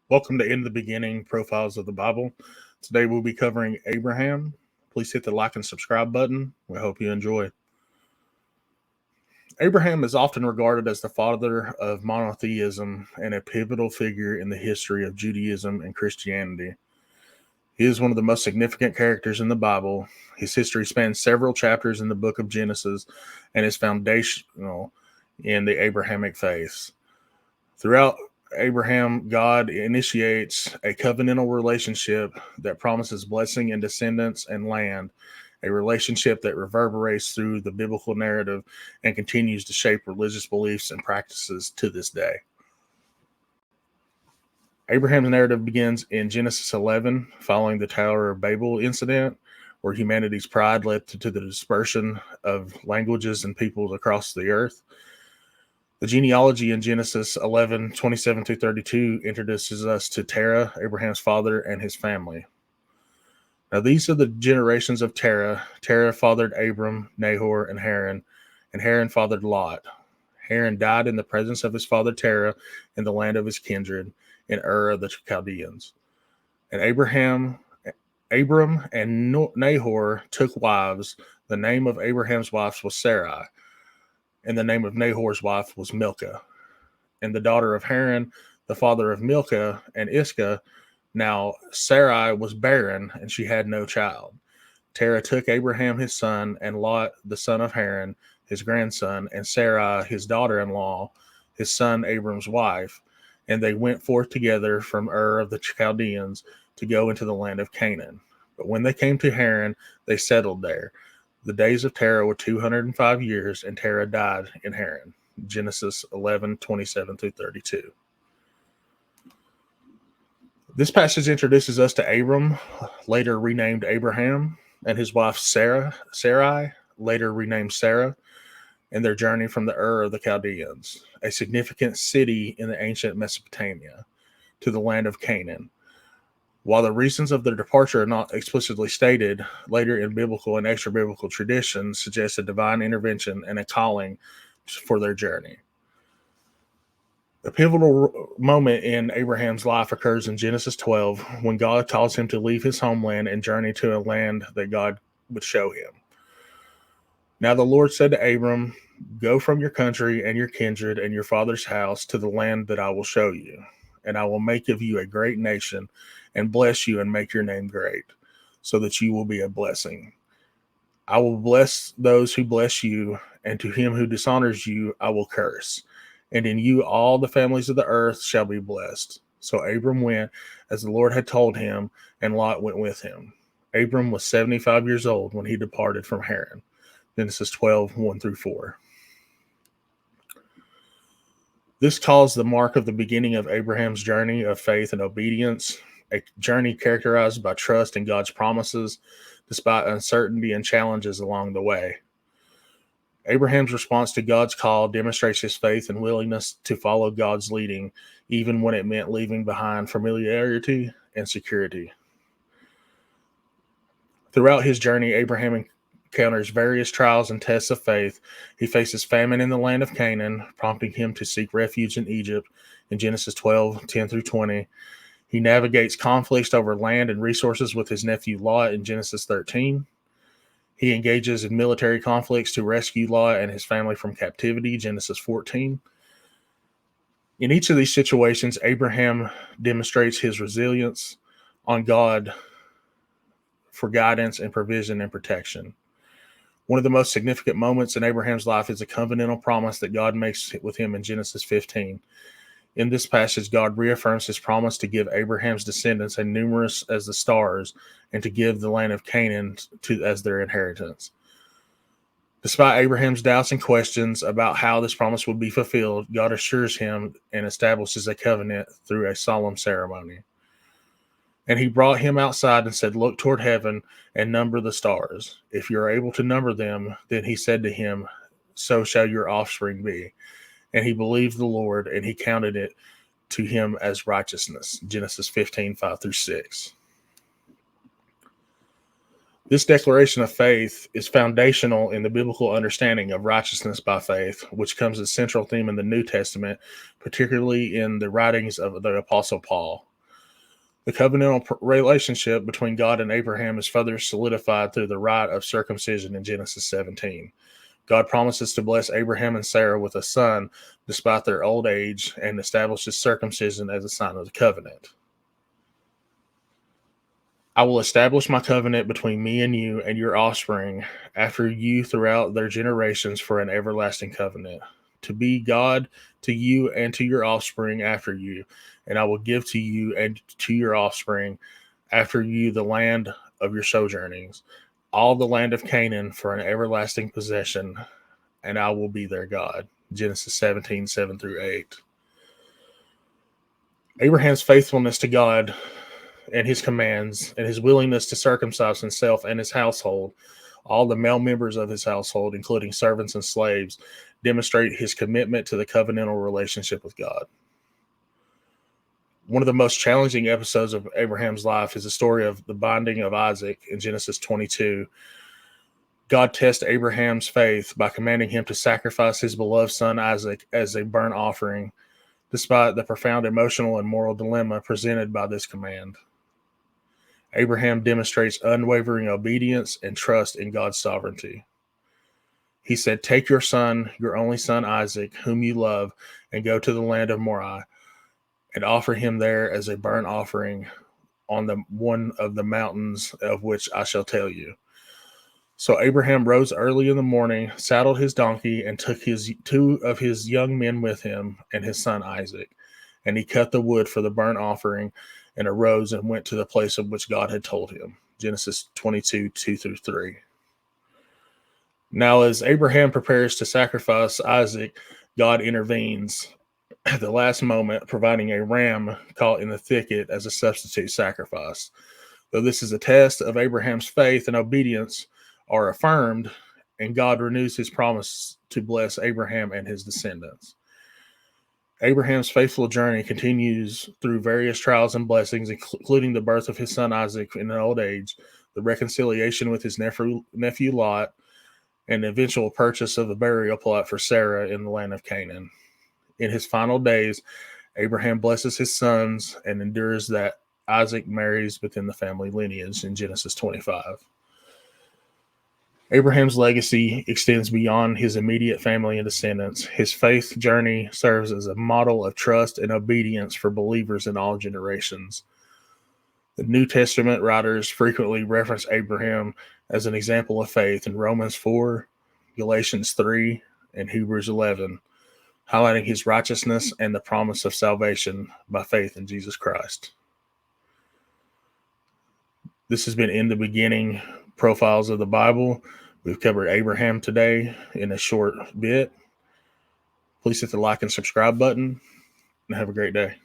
Welcome to In the Beginning Profiles of the Bible. Today we'll be covering Abraham. Please hit the like and subscribe button. We hope you enjoy. Abraham is often regarded as the father of monotheism and a pivotal figure in the history of Judaism and Christianity. He is one of the most significant characters in the Bible. His history spans several chapters in the book of Genesis and is foundational in the Abrahamic faith. Throughout Abraham, God initiates a covenantal relationship that promises blessing and descendants and land, a relationship that reverberates through the biblical narrative and continues to shape religious beliefs and practices to this day. Abraham's narrative begins in Genesis 11, following the Tower of Babel incident, where humanity's pride led to the dispersion of languages and peoples across the earth. The genealogy in Genesis 11, 27 through 32 introduces us to Terah, Abraham's father, and his family. Now, these are the generations of Terah. Terah fathered Abram, Nahor, and Haran fathered Lot. Haran died in the presence of his father Terah in the land of his kindred, in Ur of the Chaldeans. And Abram and Nahor took wives. The name of Abraham's wife was Sarai, and the name of Nahor's wife was Milcah. And the daughter of Haran, the father of Milcah and Iscah. Now Sarai was barren, and she had no child. Terah took Abraham his son, and Lot the son of Haran, his grandson, and Sarai his daughter-in-law, his son Abram's wife, and they went forth together from Ur of the Chaldeans to go into the land of Canaan. But when they came to Haran, they settled there. The days of Terah were 205 years, and Terah died in Haran. Genesis 11, 27 through 32. This passage introduces us to Abram, later renamed Abraham, and his wife Sarai, later renamed Sarah, and their journey from the Ur of the Chaldeans, a significant city in the ancient Mesopotamia, to the land of Canaan. While the reasons of their departure are not explicitly stated, later in biblical and extra-biblical traditions suggest a divine intervention and a calling for their journey. A pivotal moment in Abraham's life occurs in Genesis 12, when God calls him to leave his homeland and journey to a land that God would show him. Now the Lord said to Abram, "Go from your country and your kindred and your father's house to the land that I will show you, and I will make of you a great nation and bless you and make your name great, so that you will be a blessing. I will bless those who bless you, and to him who dishonors you I will curse. And in you all the families of the earth shall be blessed." So Abram went as the Lord had told him, and Lot went with him. Abram was 75 years old when he departed from Haran. Genesis 12, 1 through 4. This calls the mark of the beginning of Abraham's journey of faith and obedience, a journey characterized by trust in God's promises, despite uncertainty and challenges along the way. Abraham's response to God's call demonstrates his faith and willingness to follow God's leading, even when it meant leaving behind familiarity and security. Throughout his journey, Abraham encounters various trials and tests of faith. He faces famine in the land of Canaan, prompting him to seek refuge in Egypt in Genesis 12, 10 through 20. He navigates conflicts over land and resources with his nephew Lot in Genesis 13. He engages in military conflicts to rescue Lot and his family from captivity, Genesis 14. In each of these situations, Abraham demonstrates his resilience on God for guidance and provision and protection. One of the most significant moments in Abraham's life is a covenantal promise that God makes with him in Genesis 15. In this passage, God reaffirms his promise to give Abraham's descendants as numerous as the stars and to give the land of Canaan as their inheritance. Despite Abraham's doubts and questions about how this promise would be fulfilled, God assures him and establishes a covenant through a solemn ceremony. And he brought him outside and said, "Look toward heaven and number the stars. If you are able to number them," then he said to him, "So shall your offspring be." And he believed the Lord, and he counted it to him as righteousness. Genesis 15, 5 through 6. This declaration of faith is foundational in the biblical understanding of righteousness by faith, which comes as a central theme in the New Testament, particularly in the writings of the Apostle Paul. The covenantal relationship between God and Abraham is further solidified through the rite of circumcision in Genesis 17. God promises to bless Abraham and Sarah with a son despite their old age and establishes circumcision as a sign of the covenant. I will establish my covenant between me and you and your offspring after you throughout their generations for an everlasting covenant, to be God to you and to your offspring after you. And I will give to you and to your offspring after you the land of your sojournings, all the land of Canaan for an everlasting possession, and I will be their God. Genesis 17, 7 through 8. Abraham's faithfulness to God and his commands, and his willingness to circumcise himself and his household, all the male members of his household, including servants and slaves, demonstrate his commitment to the covenantal relationship with God. One of the most challenging episodes of Abraham's life is the story of the binding of Isaac in Genesis 22. God tests Abraham's faith by commanding him to sacrifice his beloved son Isaac as a burnt offering, despite the profound emotional and moral dilemma presented by this command. Abraham demonstrates unwavering obedience and trust in God's sovereignty. He said, "Take your son, your only son Isaac, whom you love, and go to the land of Moriah, and offer him there as a burnt offering on one of the mountains of which I shall tell you." So Abraham rose early in the morning, saddled his donkey, and took two of his young men with him and his son Isaac. And he cut the wood for the burnt offering and arose and went to the place of which God had told him. Genesis 22, 2 through 3. Now, as Abraham prepares to sacrifice Isaac, God intervenes at the last moment, providing a ram caught in the thicket as a substitute sacrifice. Though this is a test of Abraham's faith and obedience are affirmed, and God renews his promise to bless Abraham and his descendants. Abraham's faithful journey continues through various trials and blessings, including the birth of his son Isaac in old age, the reconciliation with his nephew Lot, and the eventual purchase of the burial plot for Sarah in the land of Canaan. In his final days, Abraham blesses his sons and endures that Isaac marries within the family lineage in Genesis 25. Abraham's legacy extends beyond his immediate family and descendants. His faith journey serves as a model of trust and obedience for believers in all generations. The New Testament writers frequently reference Abraham as an example of faith in Romans 4, Galatians 3, and Hebrews 11, highlighting his righteousness and the promise of salvation by faith in Jesus Christ. This has been In the Beginning, Profiles of the Bible. We've covered Abraham today in a short bit. Please hit the like and subscribe button, and have a great day.